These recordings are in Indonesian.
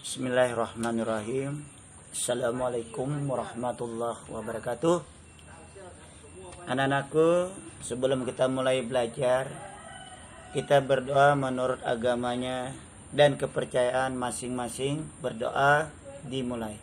Bismillahirrahmanirrahim. Assalamualaikum warahmatullahi wabarakatuh. Anak-anakku, sebelum kita mulai belajar, kita berdoa menurut agamanya dan kepercayaan masing-masing. Berdoa dimulai.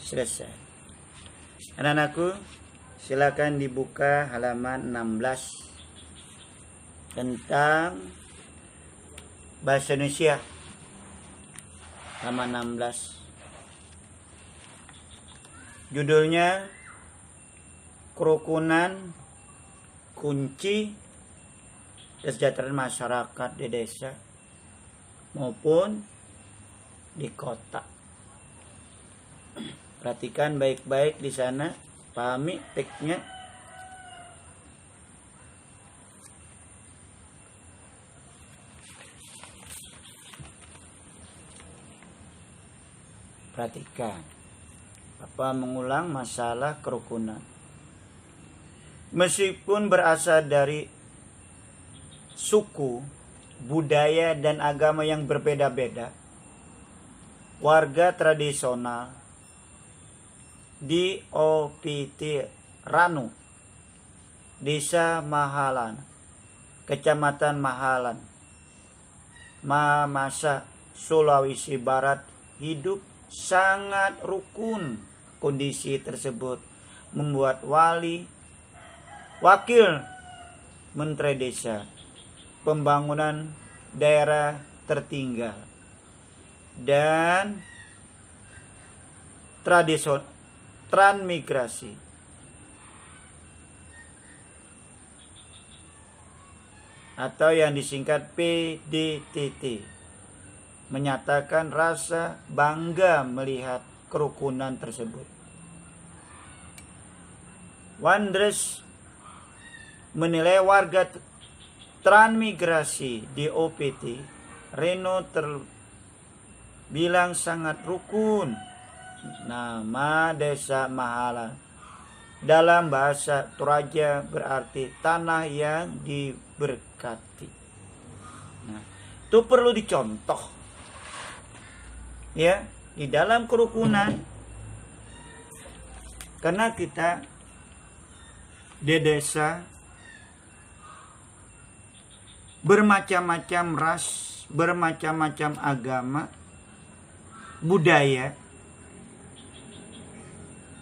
Selesai. Anak-anakku, silakan dibuka halaman 16 tentang bahasa Indonesia, halaman 16. Judulnya Kerukunan Kunci Kesejahteraan Masyarakat di Desa maupun di kota. Perhatikan baik-baik di sana, pahami teksnya. Perhatikan, Bapak mengulang masalah kerukunan. Meskipun berasal dari suku, budaya, dan agama yang berbeda-beda, warga tradisional di OPT Ranu, Desa Mahalan, Kecamatan Mahalan, Mamasa, Sulawesi Barat hidup sangat rukun. Kondisi tersebut membuat wakil menteri desa, pembangunan daerah tertinggal, dan transmigrasi atau yang disingkat PDTT menyatakan rasa bangga melihat kerukunan tersebut. Wandres menilai warga transmigrasi di OPT Reno terbilang sangat rukun. Nama desa Mahalan dalam bahasa Toraja berarti tanah yang diberkati. Nah, itu perlu dicontoh. Ya, di dalam kerukunan, karena kita di desa bermacam-macam ras, bermacam-macam agama, budaya,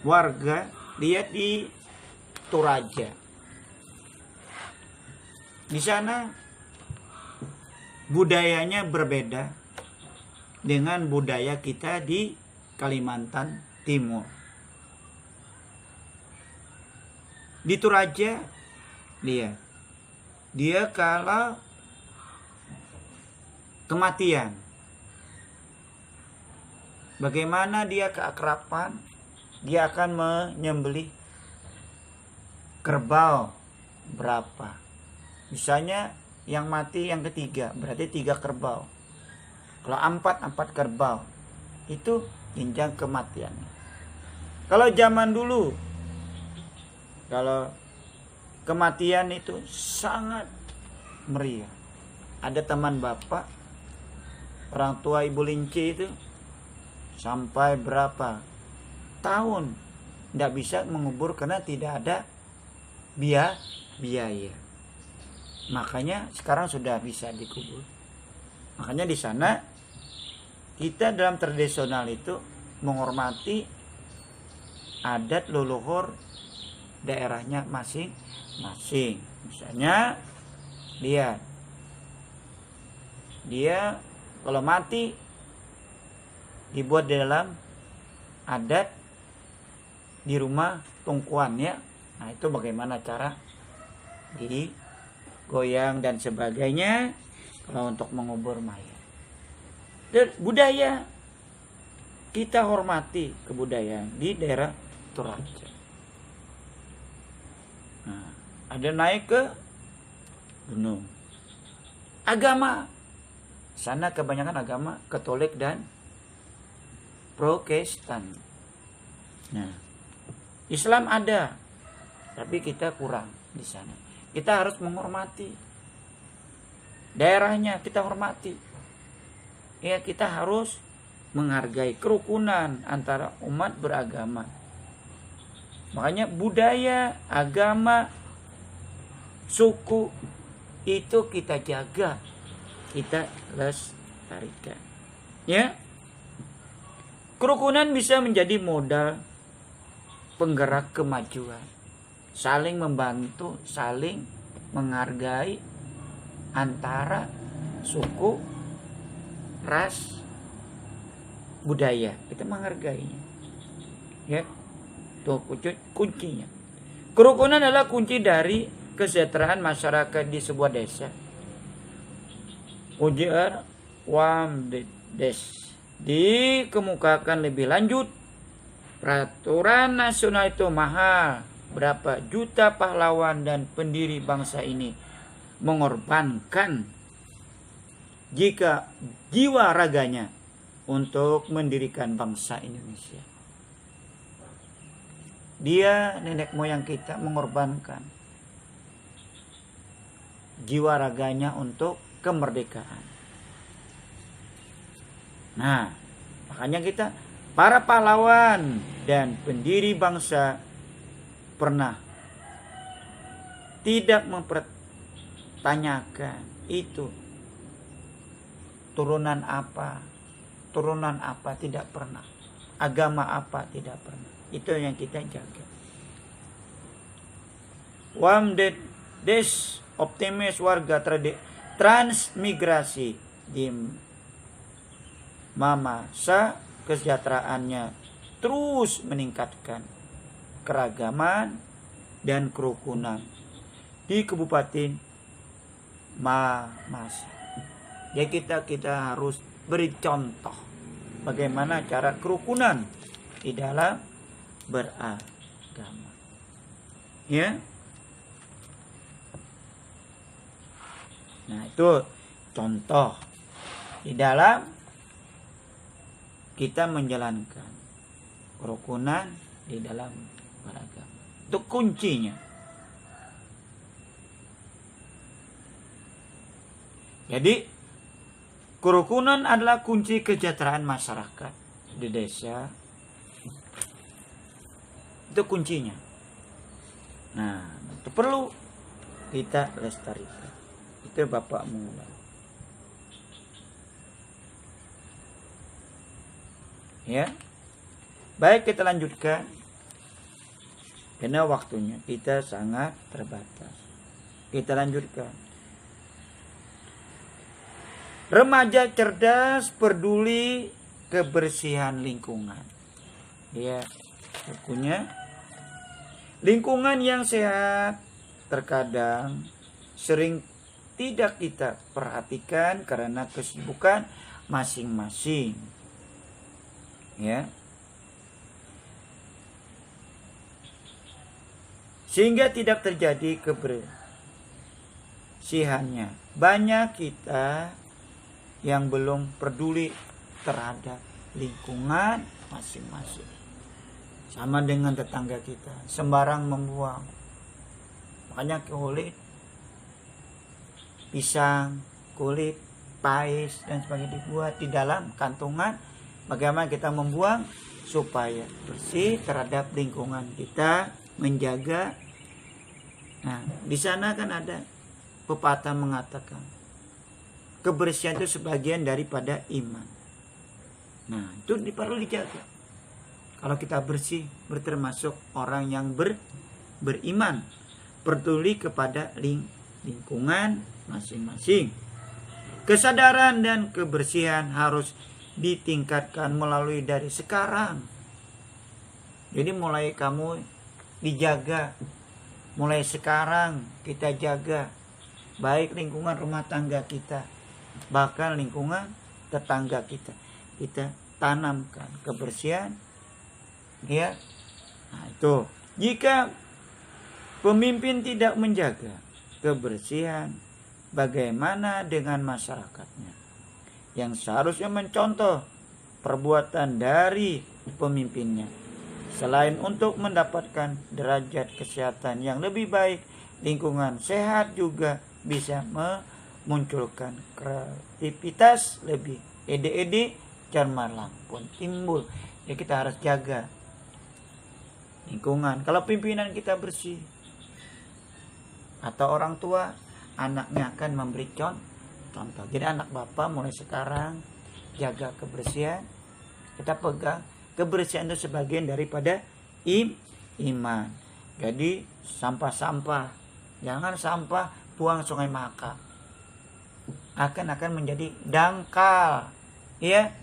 warga. Lihat di Toraja, di sana budayanya berbeda dengan budaya kita di Kalimantan Timur. Di Toraja, lihat, dia kalau kematian, bagaimana dia keakraban, dia akan menyembelih kerbau berapa. Misalnya yang mati yang ketiga, berarti 3 kerbau. Kalau 4 kerbau, itu jenjang kematiannya. Kalau zaman dulu, kalau kematian itu sangat meriah. Ada teman bapak, orang tua ibu Linci itu, sampai berapa tahun tidak bisa mengubur karena tidak ada biaya. Makanya sekarang sudah bisa dikubur. Makanya di sana kita dalam tradisional itu menghormati adat leluhur daerahnya masing-masing. Misalnya lihat, dia kalau mati dibuat di dalam adat di rumah tungkuan, ya. Nah, itu bagaimana cara digoyang dan sebagainya kalau untuk mengubur mayat. Dan budaya kita hormati kebudayaan di daerah Toraja. Nah, ada naik ke gunung. Agama, sana kebanyakan agama Katolik dan Protestan. Nah, Islam ada, tapi kita kurang di sana. Kita harus menghormati daerahnya, kita hormati. ya kita harus menghargai kerukunan antara umat beragama. Makanya budaya, agama, suku itu kita jaga, kita lestarikan. Ya. Kerukunan bisa menjadi modal penggerak kemajuan. Saling membantu, saling menghargai antara suku, ras, budaya. Kita menghargainya. Ya. Itu kuncinya. Kerukunan adalah kunci dari kesejahteraan masyarakat di sebuah desa. Ujar Wamdes dikemukakan lebih lanjut, peraturan nasional itu mahal. Berapa juta pahlawan dan pendiri bangsa ini mengorbankan jika jiwa raganya untuk mendirikan bangsa Indonesia. Dia, nenek moyang kita, mengorbankan jiwa raganya untuk kemerdekaan. Nah, makanya kita, para pahlawan dan pendiri bangsa pernah tidak mempertanyakan itu turunan apa, tidak pernah, agama apa, tidak pernah. Itu yang kita jaga. Wamdes optimis warga transmigrasi di masa kesejahteraannya terus meningkatkan keragaman dan kerukunan di Kabupaten Mamasa. Ya, kita harus beri contoh bagaimana cara kerukunan di dalam beragama. Ya. Nah, itu contoh di dalam kita menjalankan kerukunan di dalam beragama. Itu kuncinya. Jadi kerukunan adalah kunci kesejahteraan masyarakat di desa. Itu kuncinya. Nah, itu perlu kita lestarikan. Itu Bapak mengulang. Ya. Baik, kita lanjutkan. Karena waktunya kita sangat terbatas. Kita lanjutkan. Remaja cerdas peduli kebersihan lingkungan. Ya, bukunya. Lingkungan yang sehat terkadang sering tidak kita perhatikan karena kesibukan masing-masing. Ya. Sehingga tidak terjadi kebersihannya. Banyak kita yang belum peduli terhadap lingkungan masing-masing. Sama dengan tetangga kita, sembarang membuang. Makanya kulit pisang, kulit pais dan sebagainya dibuat di dalam kantongan. Bagaimana kita membuang supaya bersih terhadap lingkungan kita, menjaga. Nah, di sana kan ada pepatah mengatakan kebersihan itu sebagian daripada iman. Nah, itu perlu dijaga. Kalau kita bersih, termasuk orang yang beriman, peduli kepada lingkungan masing-masing. Kesadaran dan kebersihan harus ditingkatkan melalui dari sekarang. Jadi mulai kamu dijaga, mulai sekarang kita jaga baik lingkungan rumah tangga kita, bahkan lingkungan tetangga kita. Kita tanamkan kebersihan, ya. Nah, itu jika pemimpin tidak menjaga kebersihan, bagaimana dengan masyarakatnya yang seharusnya mencontoh perbuatan dari pemimpinnya? Selain untuk mendapatkan derajat kesehatan yang lebih baik, lingkungan sehat juga bisa memunculkan kreativitas lebih ede-ede cemerlang pun timbul. Ya kita harus jaga lingkungan. Kalau pimpinan kita bersih atau orang tua, anaknya akan memberi contoh. Jadi anak bapak mulai sekarang jaga kebersihan. Kita pegang kebersihan itu sebagian daripada iman. Jadi sampah-sampah, jangan sampah buang Sungai Mahakam. Akan menjadi dangkal, ya,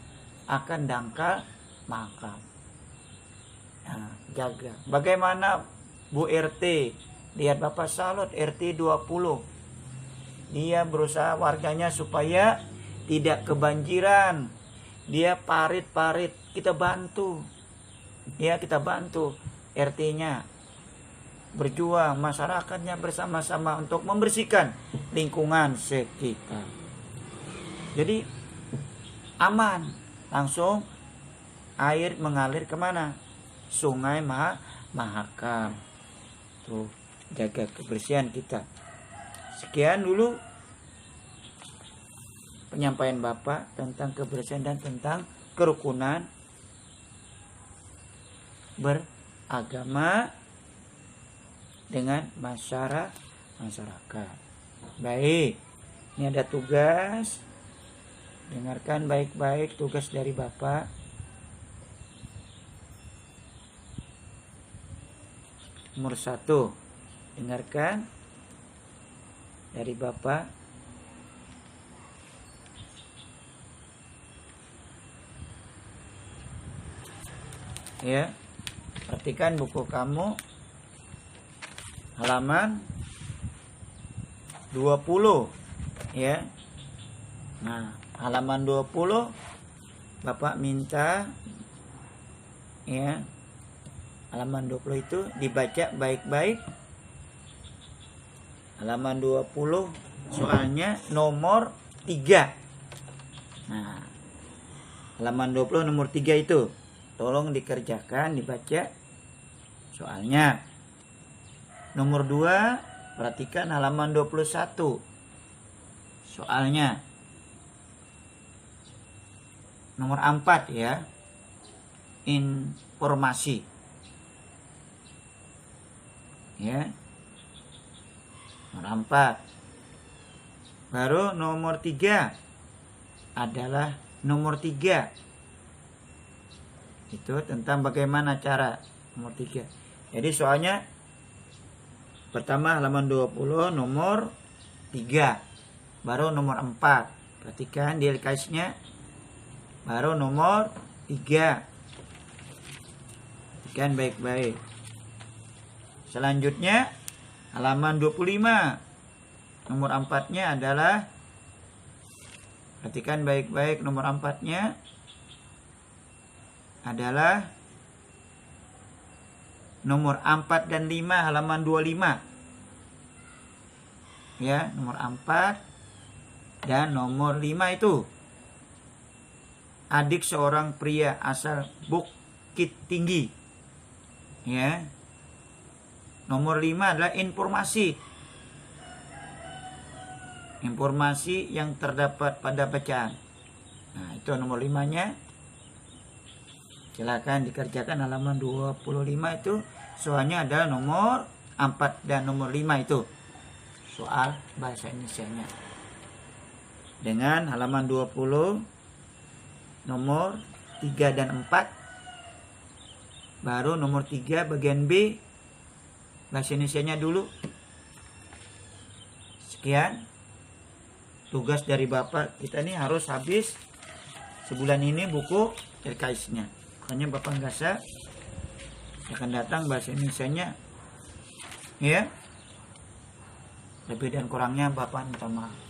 akan dangkal makam. Nah, jaga. Bagaimana Bu RT? Lihat Bapak salut RT 20. Dia berusaha warganya supaya tidak kebanjiran. Dia parit-parit, kita bantu. Ya, kita bantu RT-nya. Berjuang, masyarakatnya bersama-sama untuk membersihkan lingkungan sekitar. Jadi aman, langsung air mengalir kemana? Sungai Mahakam. Tuh, jaga kebersihan kita. Sekian dulu penyampaian Bapak tentang kebersihan dan tentang kerukunan beragama dengan masyarakat. Baik, ini ada tugas. Dengarkan baik-baik tugas dari Bapak. Nomor 1, dengarkan dari Bapak. Ya, perhatikan buku kamu halaman 20, ya. Nah, halaman 20 Bapak minta, ya, halaman 20 itu dibaca baik-baik. Halaman 20 soalnya nomor 3. Nah, halaman 20 nomor 3 itu tolong dikerjakan, dibaca soalnya. Nomor 2, perhatikan halaman 21 soalnya. Nomor 4, ya, informasi, ya, nomor 4. Baru nomor 3 adalah nomor 3 itu tentang bagaimana cara. Nomor 3, jadi soalnya pertama halaman 20 nomor 3, baru nomor 4. Perhatikan di LKS-nya, baru nomor 3. Perhatikan baik-baik. Selanjutnya halaman 25 nomor 4-nya adalah, perhatikan baik-baik, nomor 4-nya adalah nomor 4 dan 5 halaman 25. Ya, nomor 4 dan nomor 5 itu. Adik seorang pria asal Bukit Tinggi. Ya. Nomor 5 adalah informasi. Informasi yang terdapat pada bacaan. Nah, itu nomor 5-nya. Silakan dikerjakan halaman 25 itu. Soalnya adalah nomor 4 dan nomor 5 itu. Soal bahasa Indonesianya. Dengan halaman 20 nomor 3 dan 4. Baru nomor 3 bagian B bahasa Indonesianya dulu. Sekian tugas dari Bapak. Kita ini harus habis sebulan ini buku LKS-nya. Makanya Bapak nggak akan datang bahasa Indonesianya, ya. Lebih dan kurangnya Bapak minta maaf.